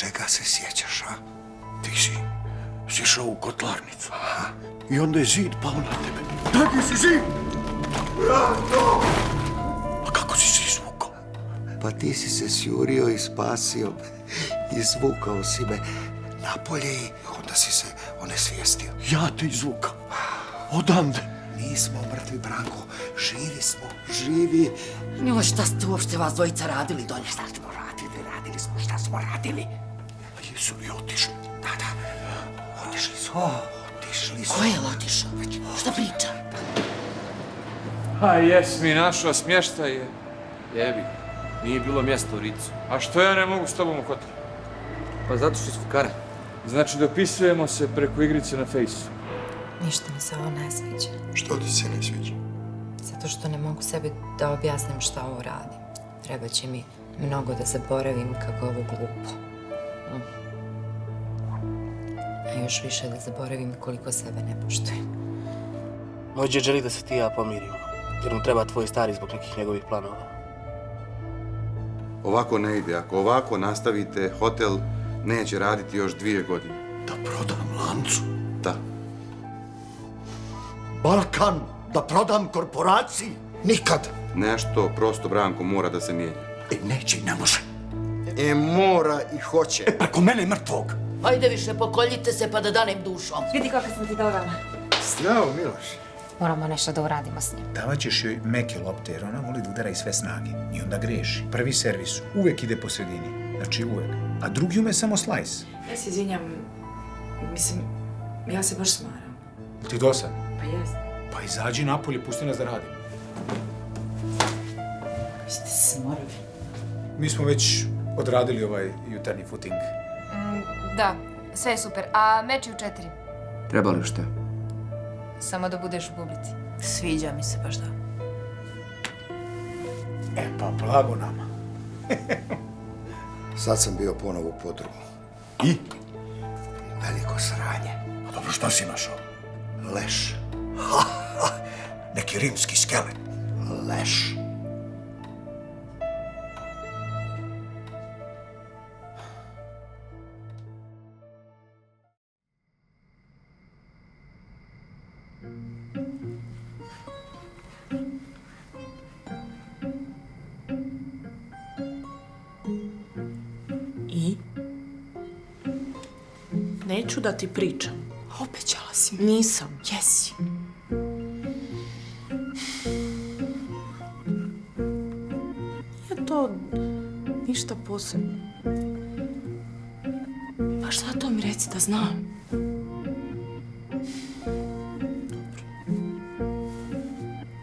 Čega se sjećaš, a? Ti si šao u kotlarnicu. Aha. I onda je zid pao na tebe. Dagi si zid! Brato! A kako si se izvukao? Pa ti si se sjurio i spasio. Izvukao si me napolje i onda si se onesvijestio. Ja te izvukao. Odande. Nismo mrtvi, Branko. Živi smo, živi. Njoj, šta ste uopšte vas dvojica radili dolje? Šta smo radili? Radili smo šta smo radili. A jesu li otišli? Da. Otišli su. Otišli su. Ko je otišao? Šta priča? A jes mi našao smještaj je. Jebi, nije bilo mjesta u Ricu. A što ja ne mogu s tobom u hotel? Pa zato što si fukara. Znači dopisujemo se preko igrice na fejsu. Ništa mi se ovo ne sviđa. Što ti se ne sviđa? Zato što ne mogu sebi da objasnim šta ovo radim. Treba će mi mnogo da zaboravim kako je ovo glupo. A još više da zaboravim koliko sebe ne poštujem. Moj džed želi da se ti i ja pomirimo, jer mu treba tvoj stari zbog nekih njegovih planova. Ovako ne ide. Ako ovako nastavite, hotel neće raditi još 2 godine. Da prodam lancu. Da. Balkan, da prodam korporaciji. Nikad. Nešto prosto, Branko, mora da se mijenja. Neće i ne može. Mora i hoće. Preko mene mrtvog. Ajde više, pokoljite se pa da danem dušom. Vidi kako sam ti dovela. Zdravo, Miloš. Moramo nešto da uradimo s njim. Davat ćeš joj meke lopte jer ona voli da udara i sve snage. I onda greši. Prvi servis uvek ide po sredini. Znači uvek. A drugi ume samo slajs. Ja se izvinjam, mislim, ja se baš smaram. Ti dosan? Pa jest. Pa izađi napolje, pusti nas da radimo. Vi ste se smorili. Mi smo već odradili ovaj jutarnji footing. Da, sve je super. A meč je u 4. Treba li šta? Samo da budeš u publici. Sviđa mi se baš da. Pa blago nama. Sad sam bio ponovo u podrumu. I? Veliko sranje. A dobro, šta si našao? Leš. Neki rimski skelet. Leš. I? Neću da ti pričam. Obećala si mi. Nisam. Jesi. Nije to ništa posebno. Baš zato mi reci da znam.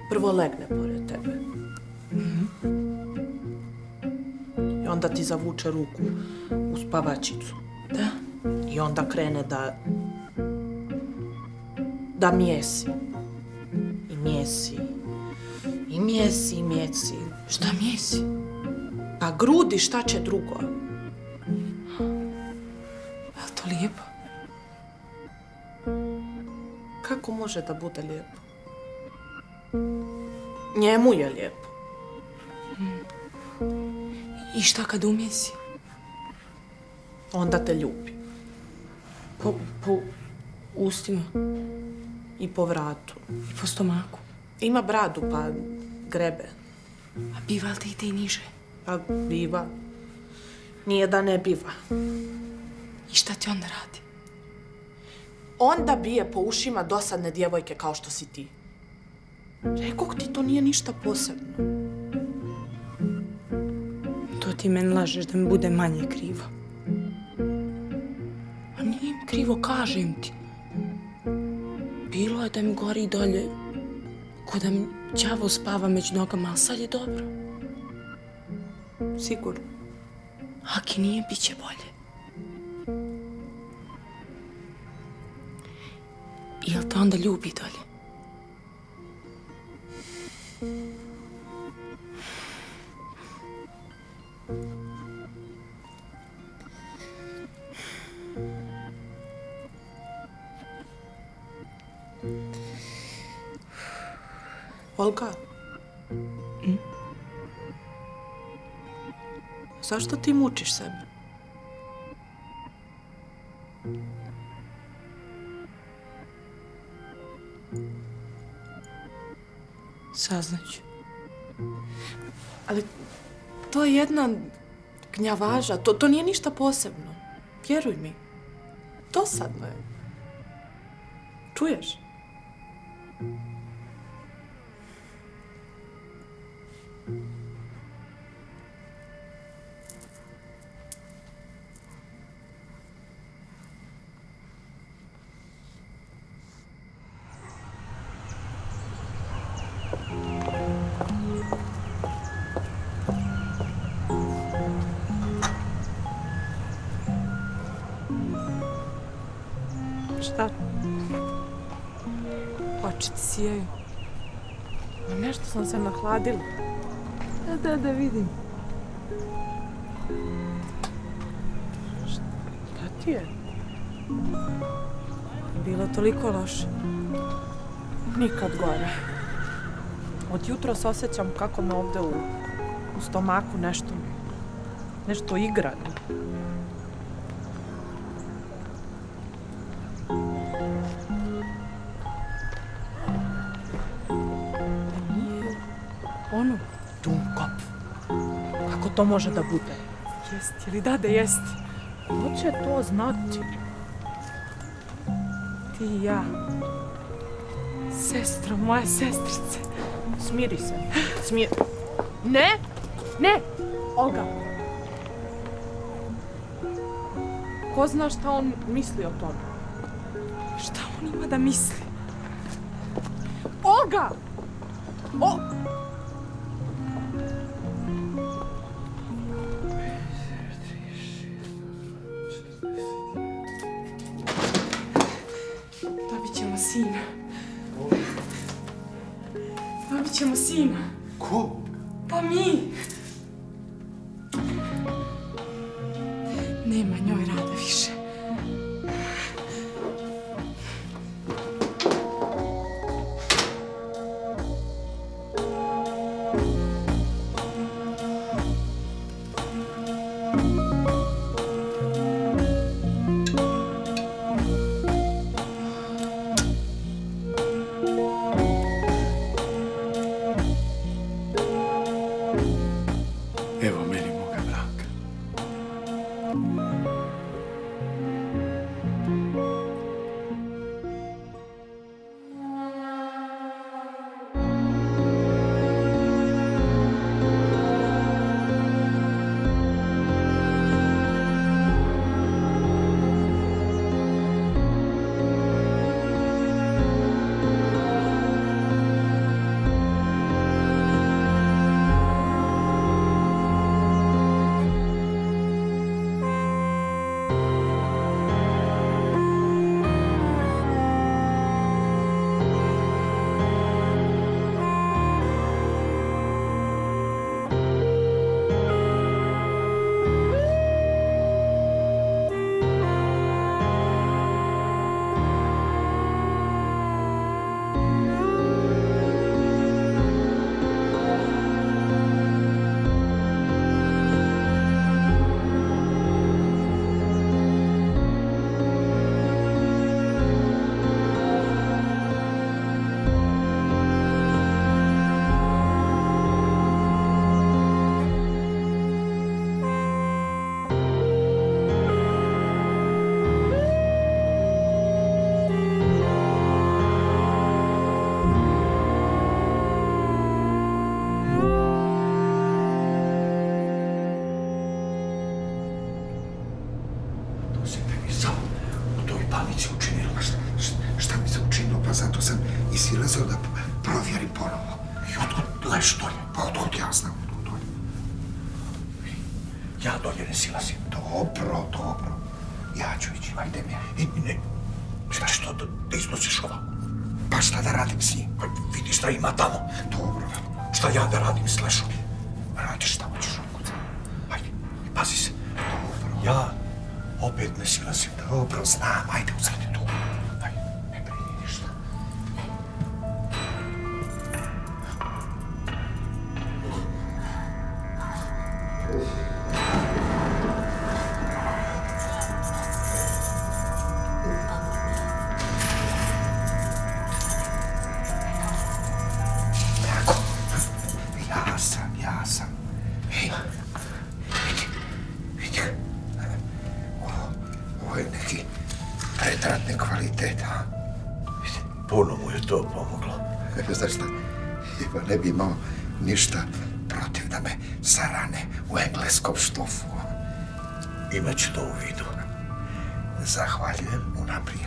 Prvo legne pored tebe. I onda ti zavuče ruku u spavačicu. Da? I onda krene da mjesi. I mjesi. I mjesi, i mjesi. Šta mjesi? Pa grudi, šta će drugo? Je li to lijepo? Kako može da bude lijepo? Njemu je lijepo. I šta kad umjesi? Onda te ljubi. Po ustima. I po vratu. I po stomaku? Ima bradu, pa grebe. A biva li ti ide i niže? Pa biva. Nije da ne biva. I šta ti onda radi? Onda bije po ušima dosadne djevojke kao što si ti. Rekoh ti, to nije ništa posebno. To ti meni lažeš da mi bude manje krivo. A nije mi krivo, kažem ti. Bilo je da mi gori dolje, ko da mi đavo spava među nogama, ali sad je dobro. Sigurno. Aki nije, bit će bolje. I jel te onda ljubi dolje? Olga? Zašto ti mučiš sebe? Saznaću. Ali to je jedna gnjavaža, to nije ništa posebno. Vjeruj mi. Dosadno je. Čuješ? Šta? Oči ti sijaju. Nešto sam se nahladila. Da vidim. Šta ti je? Bilo toliko loše. Nikad gore. Od jutros osjećam kako me ovdje u stomaku nešto igra. Ono? Dunkop. Kako to može da bude? Jest, ili da jest? Ko će to znati? Ti i ja. Sestro, moja sestrice. Smiri se. Ne! Ne! Olga! Ko zna šta on misli o tome? Šta on ima da misli? Olga! Dobit ćemo sina. Dobit ćemo sina. Ko? Pa mi. Nema njoj rada više. Evo meni moga Branka. panici učinilo? Šta mi se učinilo? Pa zato sam i silazio da provjerim ponovo. I otkud leš dolje? Pa otkud ja znam, otkud dolje. Ja dolje ne silazim. Dobro. Ja ću ići, ajde mi. Ne. Što da iznosiš ovako? Pa šta da radim s njim? Pa vidi šta ima tamo. Dobro. Šta ja da radim s lešom? Radiš šta hoćeš, otkud. Ajde, pazi se. Dobro. Ja opet ne silazim. Dobro, znam, ajde, uzeti tu. Ajde, ne brini ništa. nitratni kvalitet, a? Puno mu je to pomoglo. Znaš šta, ja ne bi imao ništa protiv da me sarane u engleskom štofu. Imaću to u vidu. Zahvaljujem unaprijed.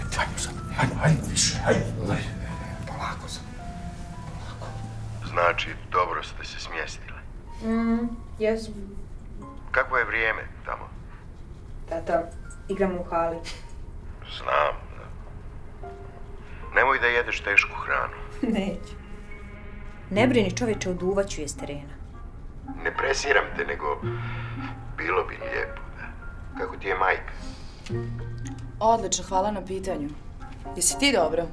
Hajde, više, hajde. Polako sam. Znači, dobro ste se smjestile. Jesmo. Kako je vrijeme tamo? Tata, igramo u hali. Znam, da. Nemoj da jedeš tešku hranu. Neću. Ne brini čovječe, oduvat ću je s terena. Ne presiram te, nego bilo bi lijepo. Da. Kako ti je majka? Odlično, hvala na pitanju. Jesi ti dobro?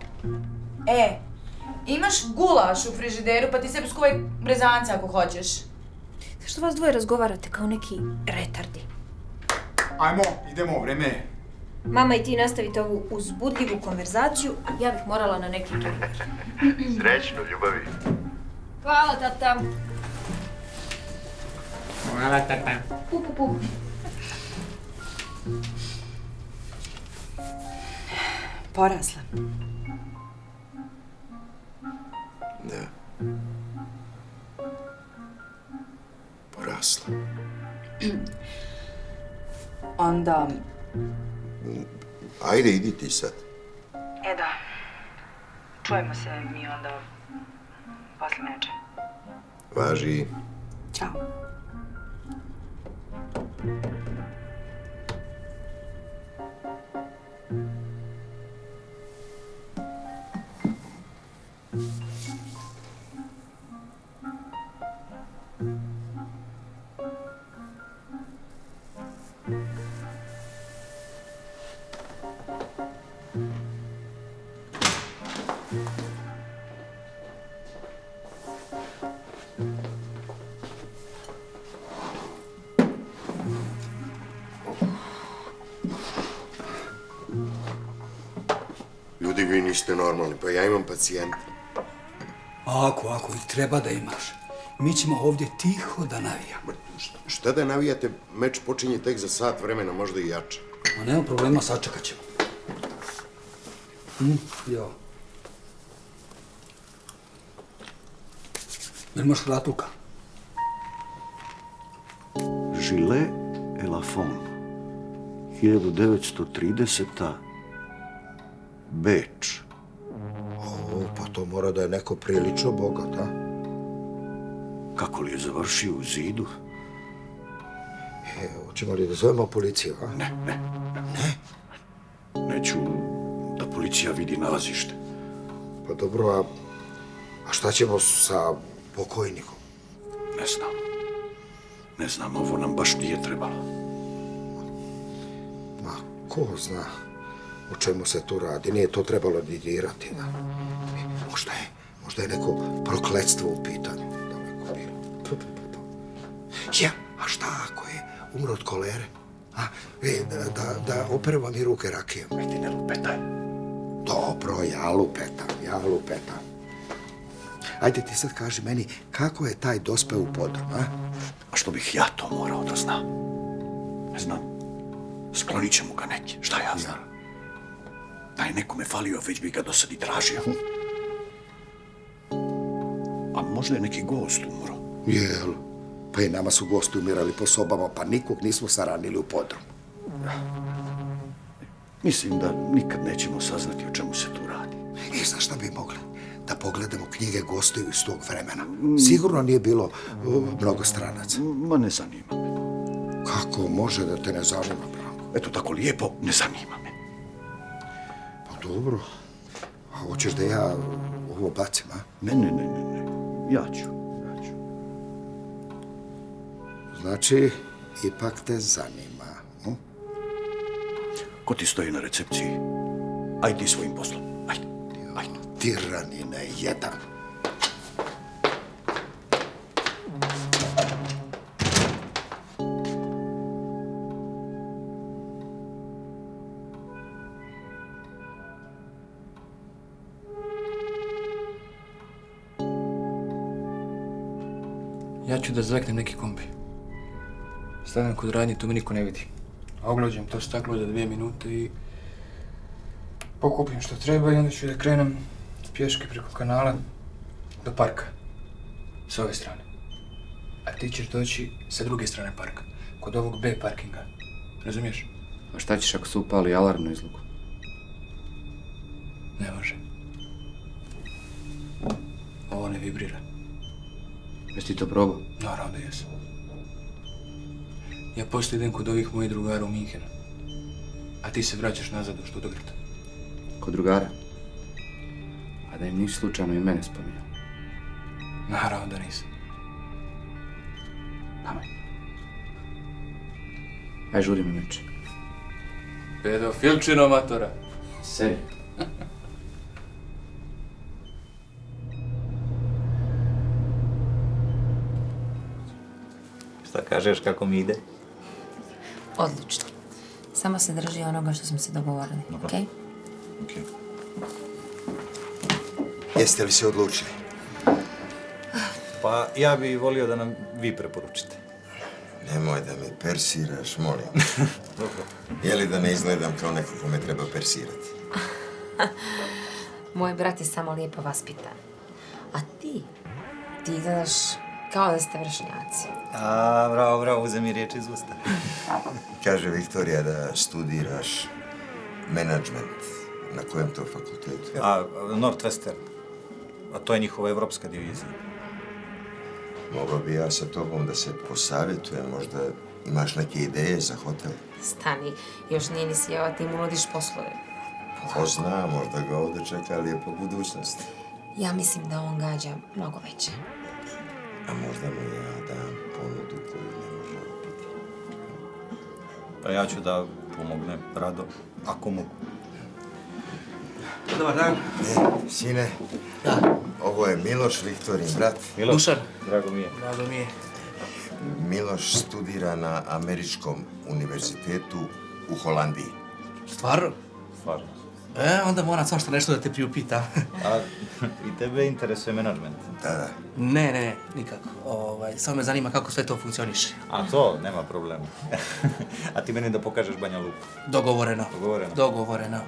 Imaš gulaš u frižideru, pa ti sebi skuvaj brezance ako hoćeš. Zašto vas dvoje razgovarate kao neki retardi? Ajmo, idemo, vreme je. Mama i ti nastavite ovu uzbudljivu konverzaciju, a ja bih morala na neki tur. Srećno, ljubavi. Hvala, tata. Hvala, tata. Pup. Porasla. Da. Porasla. Onda... Ajde, idi ti sad. Da. Čujemo se mi onda posle meče. Važi. Ćao. Ljudi, vi niste normalni, pa ja imam pacijenta. Ako i treba da imaš. Mi ćemo ovdje tiho da navijamo. Šta da navijate? Meč počinje tek za sat vremena, možda i jače. Ma nema problema, sačekat ćemo. Jo. Jel imaš hratuka? Gilet et Lafon, 1930. Beč. Pa to mora da je neko prilično bogat, a? Kako li je završio u zidu? Hoćemo li da zovemo policiju, a? Ne. Neću da policija vidi nalazište. Pa dobro, a šta ćemo sa pokojnikom? Ne znam, ovo nam baš nije trebalo. Ma, ko zna o čemu se tu radi? Nije to trebalo dirati, da? Možda je neko prokletstvo u pitanju. Daleko bilo. Ja, a šta ako je umro od kolere? Da operevam i ruke rakijom. Ti ne lupetaj. Dobro, ja lupetam. Ajde ti sad kaži meni, kako je taj dospeo u podrum, a? A što bih ja to morao da znam? Ne znam. Sklonit će mu ga neki, šta ja znam? Da je nekome falio, već bi ga do sad i tražio. A možda je neki gost umro. Jel? Pa i nama su gosti umirali po sobama, pa nikog nismo saranili u podrum. Mislim da nikad nećemo saznati o čemu se tu radi. I znaš šta bi mogli? Da pogledamo knjige gostiju iz tog vremena. Sigurno nije bilo mnogo stranaca. Ma ne zanima me. Kako može da te ne zanima, Branko? Eto, tako lijepo, ne zanima me. Pa dobro. A hoćeš da ja ovo bacim, a? Ne. Ja ću. Znači, ipak te zanima. Ko ti stoji na recepciji? Aj ti svojim poslom. Ajde. Tiranine jedan. Ja ću da zveknem neki kombi. Stanem kod radnje, tu me niko ne vidi. A oglađem to staklo za 2 minute i... pokupim što treba i onda ću da krenem pješke preko kanala do parka. S ove strane. A ti ćeš doći sa druge strane parka. Kod ovog B parkinga. Razumiješ? A šta ćeš ako se upali alarm na izluku? Ne može. Ovo ne vibrira. Jesi ti to probao? Naravno da jesam. Ja poslije idem kod ovih mojih drugara u Minhenu. A ti se vraćaš nazad u Stuttgart. Kod drugara? A da im nisi slučajno i mene spominjao? Naravno da nisam. Damaj. Aj, žuri me meče. Pedofilčino matora. Sej. Šta kažeš, kako mi ide? Odlično. Samo se drži onoga što smo se dogovorili, okej? Okej. Jeste li se odlučili? Pa ja bih volio da nam vi preporučite. Nemoj da me persiraš, molim. Je li da ne izgledam kao neko kome treba persirati? Moj brat je samo lijepo vaspitan. A ti izgledaš kao da ste vršnjaci. A, bravo, uzemi riječ iz usta. Kaže Viktorija da studiraš menadžment. Na kojem to fakultetu? A, Northwestern. A to je njihova evropska divizija. Mogao bi ja sa tobom da se posavjetujem, možda imaš neke ideje za hotel? Stani, još nije ni sjeva, ti mu nudiš poslove. Ko zna, možda ga ovdje čeka lijepa budućnost. Ja mislim da on gađa mnogo veće. A možda mu ja dam ponudu koju ne može odbiti. Pa ja ću da pomognem rado, ako mogu. Dobar dan. Sine, ovo je Miloš, Viktorin brat. Miloš, Dušan. drago mi je. Drago mi je. Miloš studira na Američkom univerzitetu u Holandiji. Stvarno? Stvarno. Onda moram svašta nešto da te priupitam. A i tebe interesuje menadžment? Da. Ne, nikako. Samo me zanima kako sve to funkcioniše. A to, nema problema. A ti meni da pokažeš Banja Luku. Dogovoreno.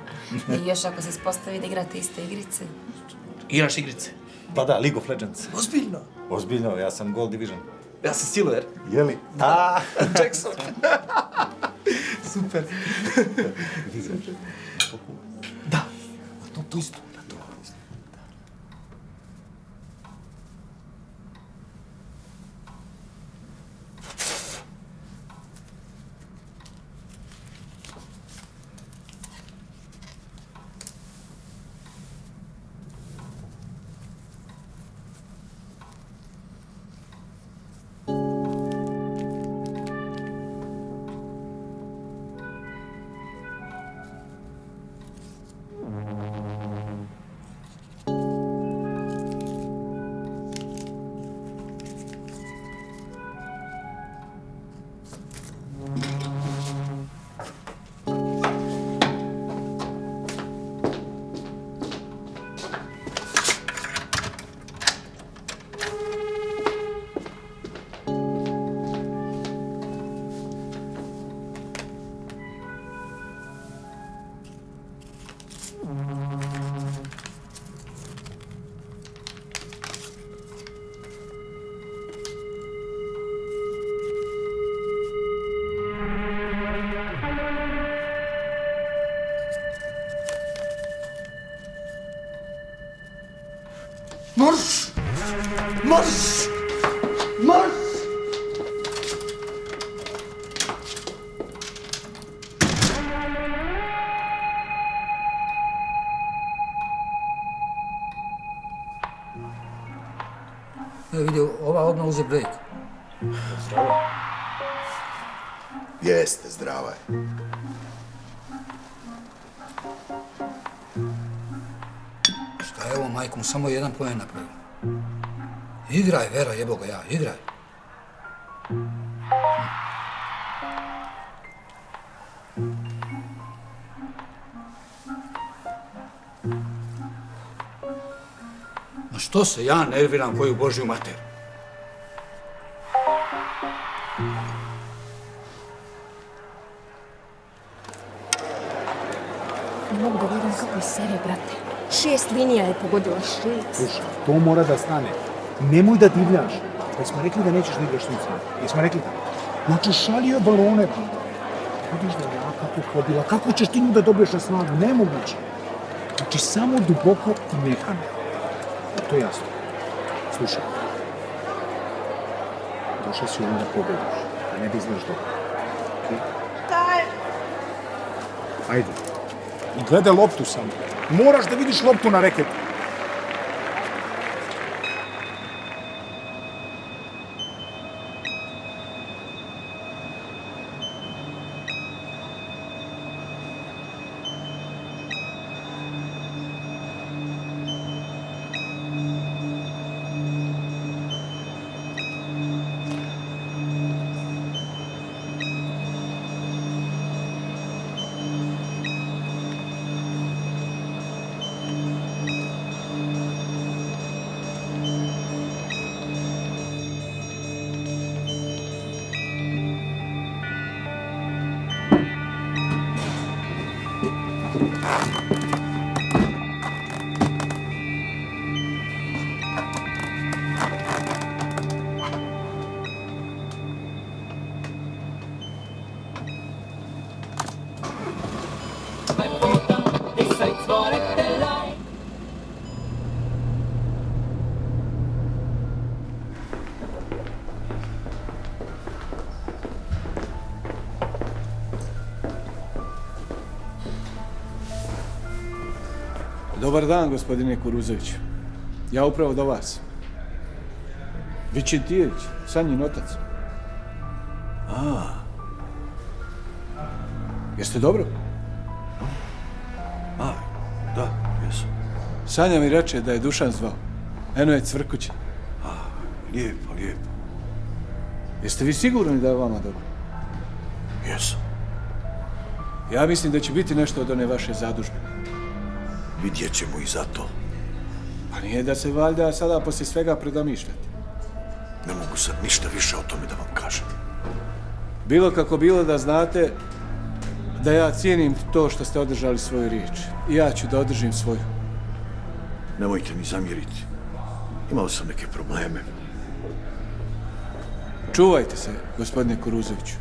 I još ako se ispostavi da igrate iste igrice. Igraš igrice? Pa da, League of Legends. Ozbiljno? Ozbiljno, ja sam Gold Division. Ja sam Silver. Jeli? Da. Jackson. Super. Da. To isto. Marš! Marš! Marš! Vidio, ova odmah uze brejk. Jeste, zdrava je. Šta je ovo, majko mu samo jedan poen napravio? Igraj, Vera, jebo ga ja, igraj. Ma što se ja nerviram koju Božju mater? Ne mogu da vjerujem kako je sere, brate. 6 linija je pogodila, 6. Slušaj, to mora da stane. Nemoj da divljaš. Jesmo rekli da nećeš da igraš suicima? Jesmo rekli da? Znači, šalio balone. Vidiš da ja kako hodila, kako ćeš ti nju da dobiješ na snagu? Nemoguće. Znači, samo duboko i mekano. To je jasno. Slušaj. Došla si ovdje da pobediš, da ne bi izgledaš dobro. Okay? Ajde. I gledaj loptu samo. Moraš da vidiš loptu na reketu. Dobar dan, gospodine Kuruzović. Ja upravo do vas. Vičintijević, Sanjin otac. Jeste dobro? Da, jesam. Sanja mi reče da je Dušan zvao. Eno je Cvrkuća. Lijepo, lijepo. Jeste vi sigurni da je vama dobro? Jesam. Ja mislim da će biti nešto od one vaše zadužbine. Vidjet ćemo i za to. Pa nije da se valjda sada poslije svega predomišljate. Ne mogu sad ništa više o tome da vam kažem. Bilo kako bilo da znate da ja cijenim to što ste održali svoju riječ. I ja ću da održim svoju. Nemojte mi zamjeriti. Imao sam neke probleme. Čuvajte se, gospodine Kuruzoviću.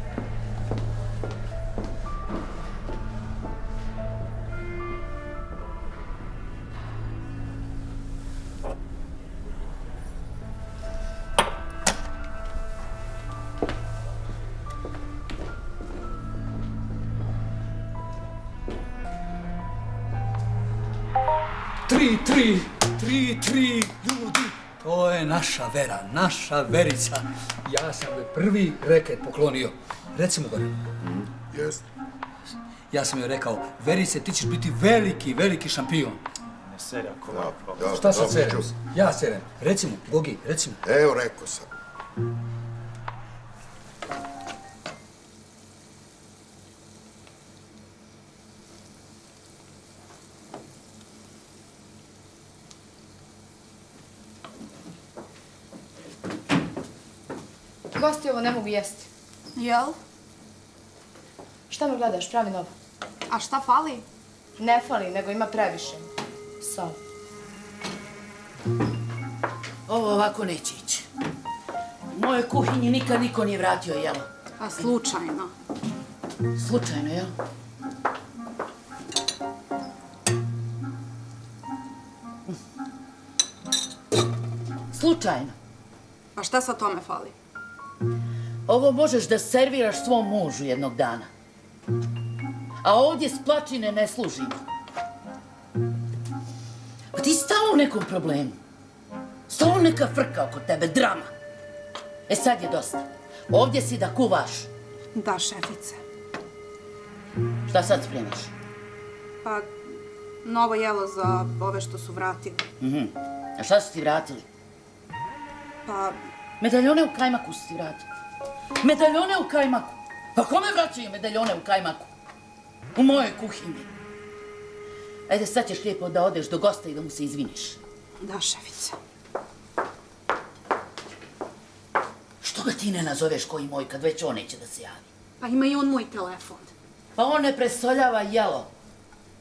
Tri ljudi. To je naša vera, naša verica. Ja sam joj prvi reket poklonio. Recimo gore. Jest. Ja sam joj rekao, Verice, ti ćeš biti veliki šampion. Ne sere ako Šta sad serem? Ja serem. Recimo, Gogi, recimo. Evo, rekao sam. Gosti ovo ne mogu jesti. Jel? Šta me gledaš, pravi novo? A šta fali? Ne fali, nego ima previše. Sol. Ovo ovako neće ići. U mojoj kuhinji nikad niko nije vratio jelo. A slučajno. Slučajno, jel? Slučajno. A šta sa tome fali? Ovo možeš da serviraš svom mužu jednog dana. A ovdje s plačine ne služimo. Pa ti si stalo u nekom problemu. Stalo neka frka oko tebe, drama. E sad je dosta. Ovdje si da kuvaš. Da, šefice. Šta sad spremaš? Pa, novo jelo za ove što su vratili. A šta su ti vratili? Pa... Medaljone u kajmaku su ti vratili. Medaljone u kajmaku. Pa kome vraćaju medaljone u kajmaku? U mojoj kuhinji. Ajde, sad ćeš lijepo da odeš do gosta i da mu se izviniš. Da, šefice. Što ga ti ne nazoveš koji moj kad već on neće da se javi? Pa ima i on moj telefon. Pa on ne presoljava jelo.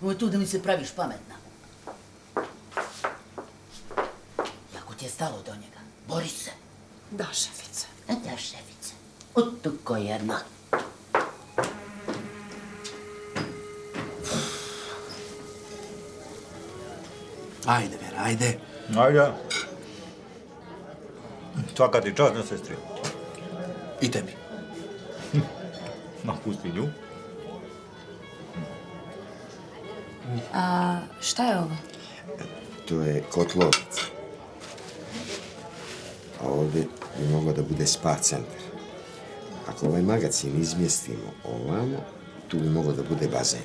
Ovo je tu da mi se praviš pametna. Jako ti je stalo do njega. Bori se. Da, šefice. Da, šefice. Otuko jedna. Ajde, Vera, ajde. Ajde. Svaka ti čast na sestri. I tebi. Ma, pusti nju. A šta je ovo? To je kotlovnica. A ovdje bi moglo da bude spa centar. Ako ovaj magazin izmjestimo ovamo, tu bi moglo da bude bazen.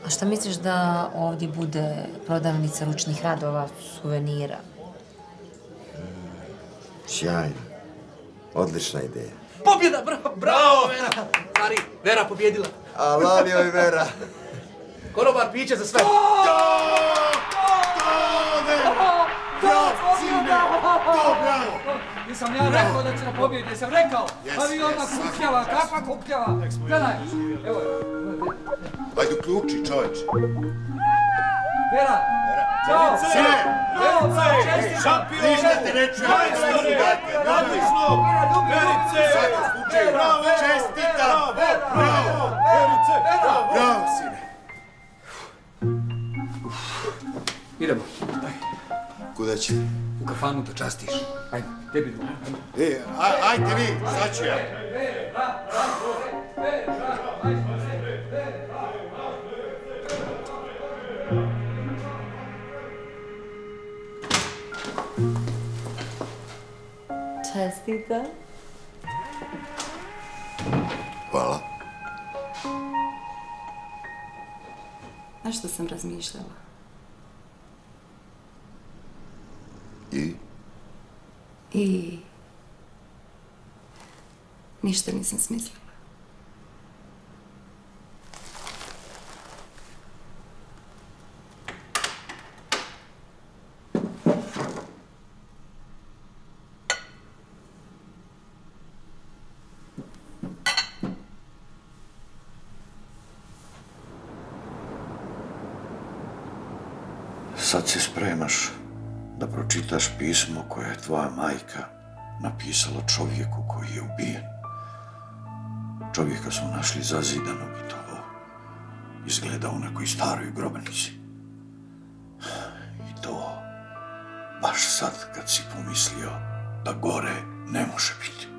A šta misliš da ovdje bude prodavnica ručnih radova, suvenira? Sjajno. Odlična ideja. Pobjeda, bravo, Vera! Stari, Vera pobjedila. Alal joj, Vera. Konobar, piće za sve. Jesam ja rekao da će na pobjedi, jesam rekao? Pa vi odmah kukljava, kakva kukljava? Gledaj, evo je. Ajde, uključi, čovječe. Vera! Ćao! Verice! Verice! Šampion! Ništa ti ne čujem! Odlično! Verice! Bravo! Čestitam! Bravo! Verice! Bravo, sine. Idemo. Kuda će? U kafanu da častiš. Ajde, tebi drugo. Ajde vi, sad ću ja. Čestita. Hvala. Znaš što sam razmišljala? I ništa nisam smislila. Sad se spremaš da pročitaš pismo koje je tvoja majka napisala čovjeku koji je ubijen. Čovjeka su našli zazidanog i to izgleda u nekoj staroj grobnici. I to baš sad kad si pomislio da gore ne može biti.